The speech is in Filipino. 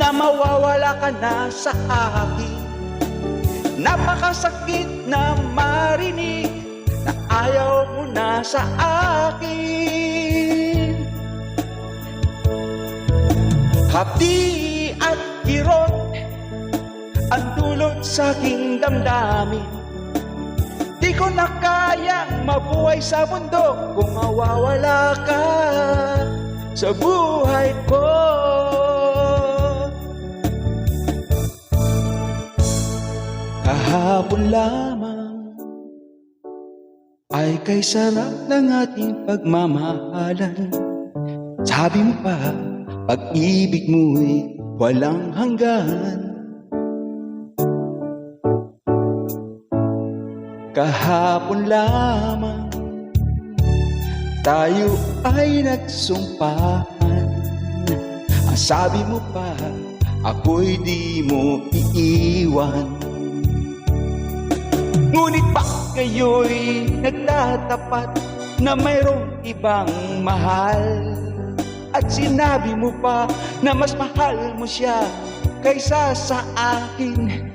na mawawala ka na sa akin. Napakasakit na marinig na ayaw mo na sa akin. Hapdi at kirot ang dulot sa aking damdamin. Di ko na kayang mabuhay sa mundo kung mawawala ka sa buhay ko. Kahapon lamang ay kay sarap ng ating pagmamahalan. Sabi mo pa, pag-ibig mo'y walang hanggan. Kahapon lamang tayo ay nagsumpahan. Ang sabi mo pa, ako'y di mo iiwan. Ngunit bakit kayo'y nagtatapat na mayroong ibang mahal? At sinabi mo pa na mas mahal mo siya kaysa sa akin.